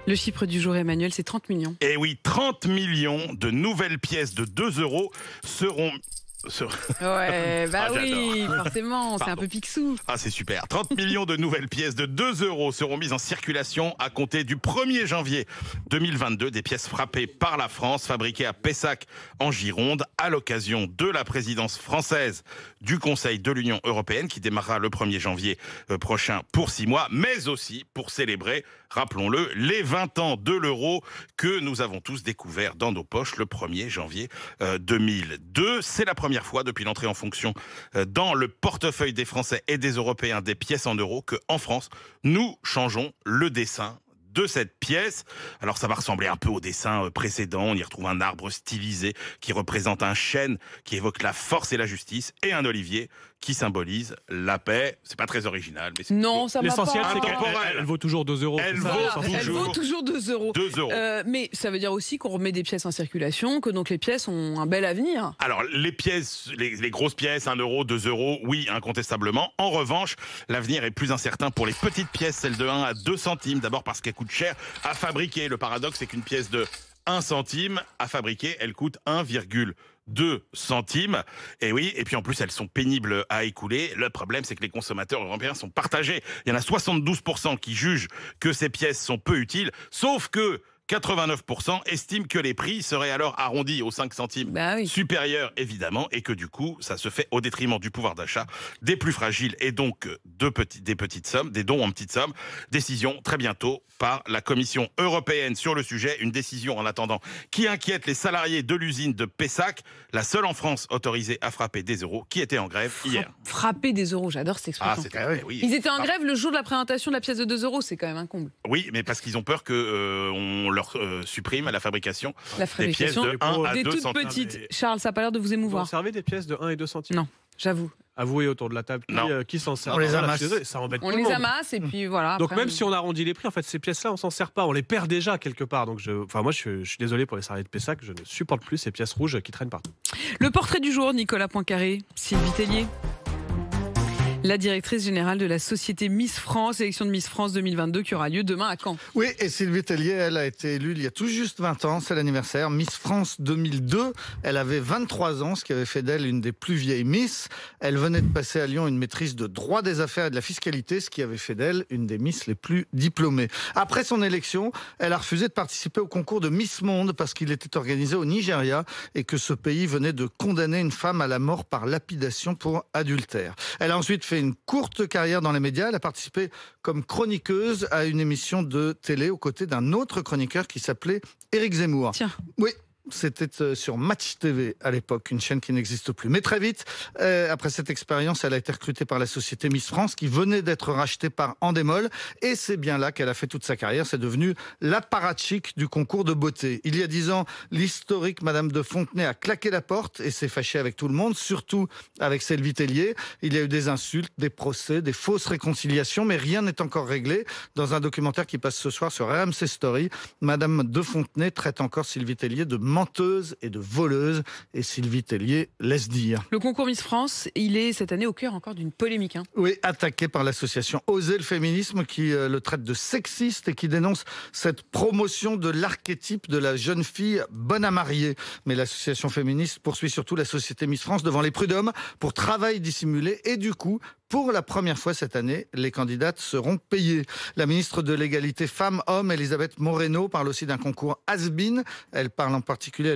Le chiffre du jour, Emmanuel, c'est 30 millions. Et oui, 30 millions de nouvelles pièces de 2 euros seront... Ouais, bah oui, j'adore. forcément, c'est un Pardon. peu Picsou. Ah, c'est super. 30 millions de nouvelles pièces de 2 euros seront mises en circulation à compter du 1er janvier 2022. Des pièces frappées par la France, fabriquées à Pessac en Gironde, à l'occasion de la présidence française du Conseil de l'Union européenne, qui démarrera le 1er janvier prochain pour 6 mois, mais aussi pour célébrer, rappelons-le, les 20 ans de l'euro que nous avons tous découvert dans nos poches le 1er janvier 2002. C'est la première fois depuis l'entrée en fonction dans le portefeuille des Français et des Européens des pièces en euros que, en France, nous changeons le dessin de cette pièce. Alors ça va ressembler un peu au dessin précédent. On y retrouve un arbre stylisé qui représente un chêne qui évoque la force et la justice, et un olivier qui symbolise la paix. C'est pas très original, mais c'est Non, ça va pas. L'essentiel, c'est Intemporel. qu'elle vaut toujours 2 euros. Elle c'est ça, vaut l'essentiel. Elle vaut toujours 2 euros. 2 euros. Mais ça veut dire aussi qu'on remet des pièces en circulation, que donc les pièces ont un bel avenir. Alors, les pièces, les grosses pièces, 1 euro, 2 euros, oui, incontestablement. En revanche, l'avenir est plus incertain pour les petites pièces, celles de 1 à 2 centimes. D'abord parce qu'elles coûtent cher à fabriquer. Le paradoxe, c'est qu'une pièce de 1 centime à fabriquer, elle coûte 1,2 centimes. Et oui, et puis en plus, elles sont pénibles à écouler. Le problème, c'est que les consommateurs européens sont partagés. Il y en a 72% qui jugent que ces pièces sont peu utiles, sauf que 89% estiment que les prix seraient alors arrondis aux 5 centimes Bah oui. supérieurs, évidemment, et que du coup, ça se fait au détriment du pouvoir d'achat des plus fragiles et donc des petites sommes, des dons en petites sommes. Décision très bientôt par la Commission européenne sur le sujet. Une décision, en attendant, qui inquiète les salariés de l'usine de Pessac, la seule en France autorisée à frapper des euros, qui était en grève hier. Frapper des euros, j'adore cette Ah, expression. c'était oui. Ils étaient en grève le jour de la présentation de la pièce de 2 euros, c'est quand même un comble. Oui, mais parce qu'ils ont peur que on leur supprime la fabrication La des pièces fabrication de 1 à des 2 toutes centimes. petites. Charles, ça n'a pas l'air de vous Vous en émouvoir. servez des pièces de 1 et 2 centimes? Non, j'avoue. Avouez autour de la table Non. qui s'en sert. On les Voilà, amasse. je suis désolé, ça embête On tout le les monde. amasse et puis voilà. Donc après, même si on arrondit les prix, en fait, ces pièces-là, on s'en sert pas, on les perd déjà quelque part. Donc moi, je suis désolé pour les salariés de Pessac, je ne supporte plus ces pièces rouges qui traînent partout. Le portrait du jour, Nicolas Poincaré, Sylvie Tellier. La directrice générale de la société Miss France, élection de Miss France 2022 qui aura lieu demain à Caen. Oui, et Sylvie Tellier, elle a été élue il y a tout juste 20 ans, c'est l'anniversaire. Miss France 2002, elle avait 23 ans, ce qui avait fait d'elle une des plus vieilles Miss. Elle venait de passer à Lyon une maîtrise de droit des affaires et de la fiscalité, ce qui avait fait d'elle une des Miss les plus diplômées. Après son élection, elle a refusé de participer au concours de Miss Monde parce qu'il était organisé au Nigeria et que ce pays venait de condamner une femme à la mort par lapidation pour adultère. Elle a ensuite fait une courte carrière dans les médias. Elle a participé comme chroniqueuse à une émission de télé aux côtés d'un autre chroniqueur qui s'appelait Éric Zemmour. Tiens. Oui. C'était sur Match TV à l'époque, une chaîne qui n'existe plus. Mais très vite, après cette expérience, elle a été recrutée par la société Miss France qui venait d'être rachetée par Endemol. Et c'est bien là qu'elle a fait toute sa carrière. C'est devenu l'apparatchik du concours de beauté. Il y a 10 ans, l'historique Madame de Fontenay a claqué la porte et s'est fâchée avec tout le monde, surtout avec Sylvie Tellier. Il y a eu des insultes, des procès, des fausses réconciliations, mais rien n'est encore réglé. Dans un documentaire qui passe ce soir sur RMC Story, Madame de Fontenay traite encore Sylvie Tellier de menteuse et de voleuse, et Sylvie Tellier laisse dire. Le concours Miss France, il est cette année au cœur encore d'une polémique. Oui, attaqué par l'association Oser le féminisme qui le traite de sexiste et qui dénonce cette promotion de l'archétype de la jeune fille bonne à marier. Mais l'association féministe poursuit surtout la société Miss France devant les prud'hommes pour travail dissimulé et du coup, pour la première fois cette année, les candidates seront payées. La ministre de l'égalité femmes-hommes, Elisabeth Moreno, parle aussi d'un concours has-been. Elle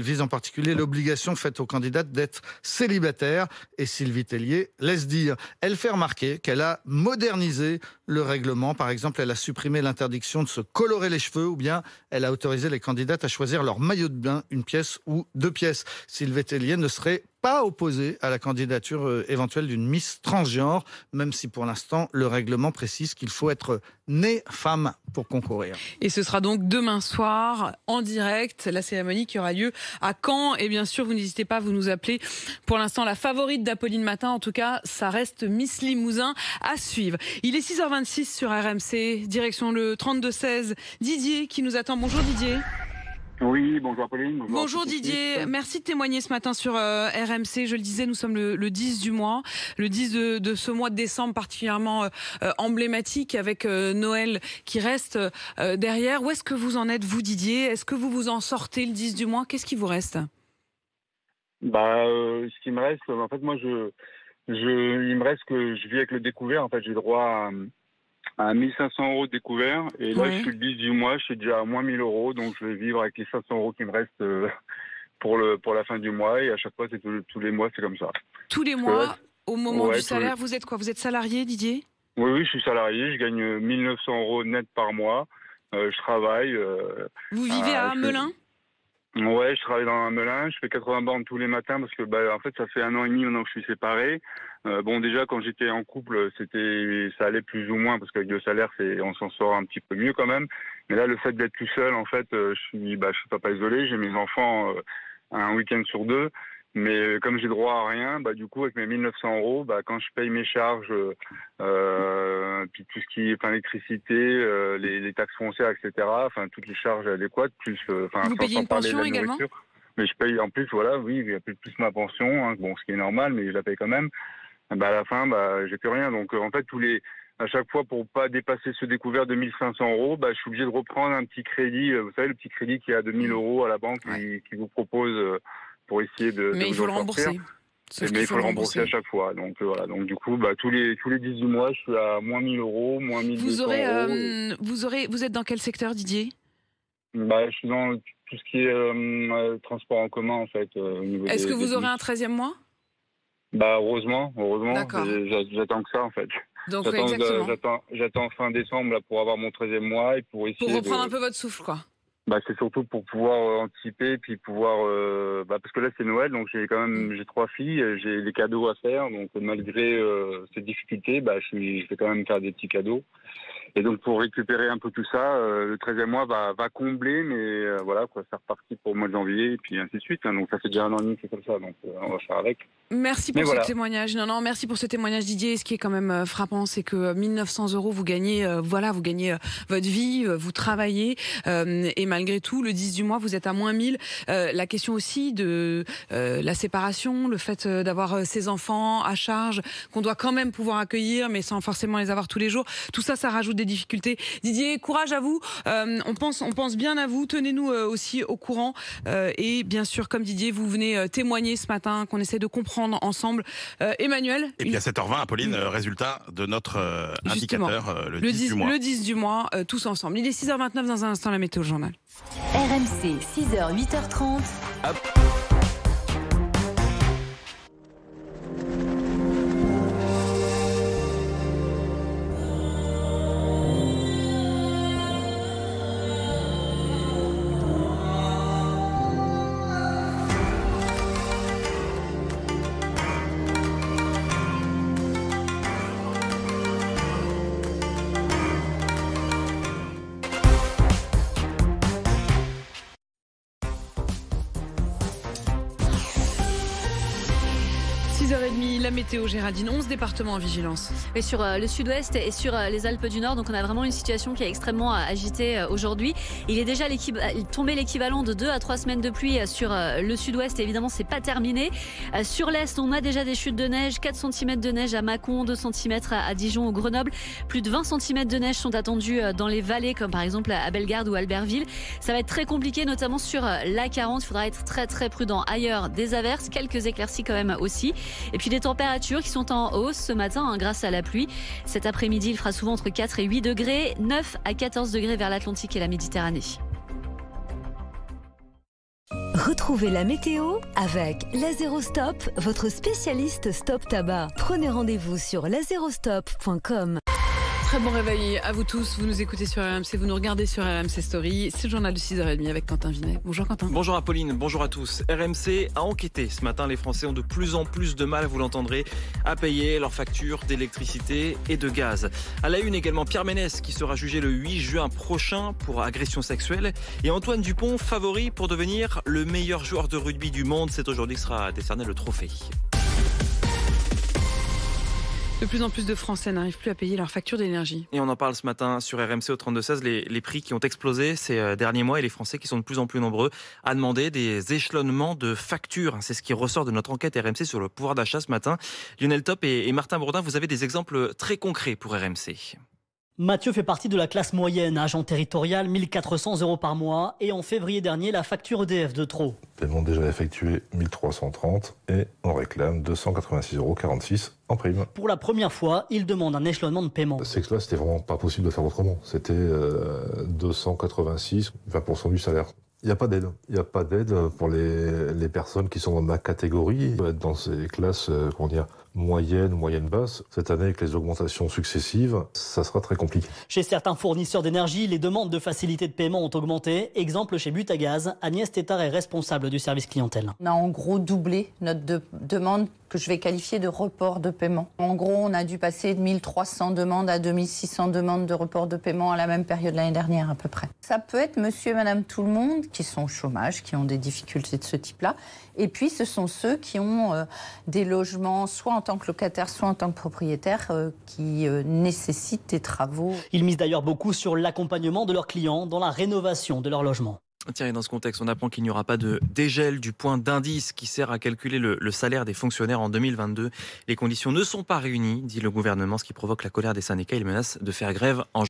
vise en particulier l'obligation faite aux candidates d'être célibataires. Et Sylvie Tellier laisse dire. Elle fait remarquer qu'elle a modernisé le règlement. Par exemple, elle a supprimé l'interdiction de se colorer les cheveux ou bien elle a autorisé les candidates à choisir leur maillot de bain, une pièce ou 2 pièces. Sylvie Tellier ne serait pas opposée à la candidature éventuelle d'une Miss transgenre, même si pour l'instant le règlement précise qu'il faut être née femme pour concourir. Et ce sera donc demain soir en direct, la cérémonie qui aura lieu à Caen. Et bien sûr, vous n'hésitez pas, vous nous appelez. Pour l'instant, la favorite d'Apolline Matin, en tout cas, ça reste Miss Limousin à suivre. Il est 6h26 sur RMC, direction le 32-16. Didier qui nous attend. Bonjour Didier. Oui, bonjour Pauline. Bonjour Didier, merci de témoigner ce matin sur RMC. Je le disais, nous sommes le 10 du mois, le 10 de ce mois de décembre particulièrement emblématique avec Noël qui reste derrière. Où est-ce que vous en êtes, vous Didier? Est-ce que vous vous en sortez le 10 du mois? Qu'est-ce qui vous reste? Ce qui me reste, en fait, moi, il me reste que je vis avec le découvert. En fait, j'ai droit à 1500 € de découvert. Et là, je suis le 10 du mois, je suis déjà à moins 1000 €. Donc, je vais vivre avec les 500 € qui me restent pour la fin du mois. Et à chaque fois, c'est tous les mois, c'est comme ça. Tous les mois, au moment du salaire, vous êtes quoi? Vous êtes salarié, Didier? Oui, je suis salarié. Je gagne 1900 € net par mois. Je travaille. Vous vivez à Melun? Ouais, je travaille dans un Melun, je fais 80 bornes tous les matins parce que en fait ça fait 1 an et demi maintenant que je suis séparé. Déjà quand j'étais en couple, ça allait plus ou moins parce qu'avec le salaire on s'en sort un petit peu mieux quand même. Mais là le fait d'être tout seul, en fait, je suis papa isolé, j'ai mes enfants un week-end sur 2. Mais comme j'ai droit à rien, du coup avec mes 1900 €, quand je paye mes charges, puis tout ce qui est électricité, les taxes foncières, etc. Toutes les charges adéquates, plus vous payez une pension également? Mais je paye en plus, oui, je paye plus ma pension, ce qui est normal, mais je la paye quand même. À la fin, j'ai plus rien. Donc en fait à chaque fois, pour pas dépasser ce découvert de 1500 €, je suis obligé de reprendre un petit crédit. Vous savez, le petit crédit qui est à 2000 € à la banque qui vous propose pour essayer de il faut le rembourser. Mais il faut le rembourser à chaque fois. Donc voilà. Donc du coup, tous les 10 du mois, je suis à moins 1000 €, moins 1200 €. Vous êtes dans quel secteur, Didier? Je suis dans tout ce qui est transport en commun, en fait. Est-ce que vous aurez un 13e mois? Heureusement. D'accord. J'attends que ça, en fait. Donc exactement. J'attends fin décembre pour avoir mon 13e mois et pour essayer pour reprendre un peu votre souffle, quoi. C'est surtout pour pouvoir anticiper, puis pouvoir parce que là c'est Noël, donc j'ai 3 filles, j'ai des cadeaux à faire, donc malgré ces difficultés, je vais quand même faire des petits cadeaux. Et donc pour récupérer un peu tout ça, le 13e mois va combler, mais c'est reparti pour le mois de janvier et puis ainsi de suite. Donc ça fait déjà 1 an et demi que c'est comme ça, donc on va faire avec. Merci pour ce témoignage. Merci pour ce témoignage, Didier. Ce qui est quand même frappant, c'est que 1900 € vous gagnez, vous gagnez votre vie, vous travaillez, et malgré tout, le 10 du mois, vous êtes à moins 1000. La question aussi de la séparation, le fait d'avoir ses enfants à charge, qu'on doit quand même pouvoir accueillir, mais sans forcément les avoir tous les jours. Tout ça, ça rajoute des difficultés. Didier, courage à vous. On pense bien à vous. Tenez-nous aussi au courant. Et bien sûr, comme Didier, vous venez témoigner ce matin, qu'on essaie de comprendre ensemble. Emmanuel. Et puis à 7h20, Apolline, résultat de notre indicateur, le 10 du mois. Le 10 du mois, tous ensemble. Il est 6h29, dans un instant, la météo journal. RMC, 6h, 8h30. Hop. La météo, Géraldine, 11 départements en vigilance. Et sur le sud-ouest et sur les Alpes du Nord, donc on a vraiment une situation qui est extrêmement agitée aujourd'hui. Il est déjà tombé l'équivalent de 2 à 3 semaines de pluie sur le sud-ouest. Et évidemment, c'est pas terminé. Sur l'est, on a déjà des chutes de neige, 4 cm de neige à Mâcon, 2 cm à Dijon ou Grenoble. Plus de 20 cm de neige sont attendus dans les vallées, comme par exemple à Bellegarde ou Albertville. Ça va être très compliqué, notamment sur l'A40. Il faudra être très très prudent. Ailleurs, des averses, quelques éclaircies quand même aussi. Et puis des températures qui sont en hausse ce matin grâce à la pluie. Cet après-midi, il fera souvent entre 4 et 8 degrés, 9 à 14 degrés vers l'Atlantique et la Méditerranée. Retrouvez la météo avec Lazerostop, votre spécialiste stop tabac. Prenez rendez-vous sur lazerostop.com. Très bon réveil à vous tous. Vous nous écoutez sur RMC, vous nous regardez sur RMC Story. C'est le journal de 6h30 avec Quentin Vinet. Bonjour Quentin. Bonjour Apolline, bonjour à tous. RMC a enquêté. Ce matin, les Français ont de plus en plus de mal, vous l'entendrez, à payer leurs factures d'électricité et de gaz. À la une également, Pierre Ménès qui sera jugé le 8 juin prochain pour agression sexuelle. Et Antoine Dupont, favori pour devenir le meilleur joueur de rugby du monde. C'est aujourd'hui que sera décerné le trophée. De plus en plus de Français n'arrivent plus à payer leur facture d'énergie. Et on en parle ce matin sur RMC au 32-16, les prix qui ont explosé ces derniers mois et les Français qui sont de plus en plus nombreux à demander des échelonnements de factures. C'est ce qui ressort de notre enquête RMC sur le pouvoir d'achat ce matin. Lionel Top et Martin Bourdin, vous avez des exemples très concrets pour RMC. Mathieu fait partie de la classe moyenne, agent territorial, 1 400 € par mois. Et en février dernier, la facture EDF de trop. Paiement déjà effectué 1 330 et on réclame 286,46 € en prime. Pour la première fois, il demande un échelonnement de paiement. C'est que là, c'était vraiment pas possible de faire autrement. C'était 286, 20% du salaire. Il n'y a pas d'aide. Il n'y a pas d'aide pour les personnes qui sont dans ma catégorie, dans ces classes moyenne basse. Cette année, avec les augmentations successives, ça sera très compliqué. Chez certains fournisseurs d'énergie, les demandes de facilité de paiement ont augmenté. Exemple chez Butagaz, Agnès Tétard est responsable du service clientèle. On a en gros doublé notre demande que je vais qualifier de report de paiement. En gros, on a dû passer de 1300 demandes à 2600 demandes de report de paiement à la même période l'année dernière à peu près. Ça peut être monsieur et madame tout le monde qui sont au chômage, qui ont des difficultés de ce type-là. Et puis, ce sont ceux qui ont des logements, soit en tant que locataire, soit en tant que propriétaire, qui nécessitent des travaux. Ils misent d'ailleurs beaucoup sur l'accompagnement de leurs clients dans la rénovation de leur logement. Tiens, et dans ce contexte, on apprend qu'il n'y aura pas de dégel du point d'indice qui sert à calculer le salaire des fonctionnaires en 2022. Les conditions ne sont pas réunies, dit le gouvernement, ce qui provoque la colère des syndicats. Il menace de faire grève en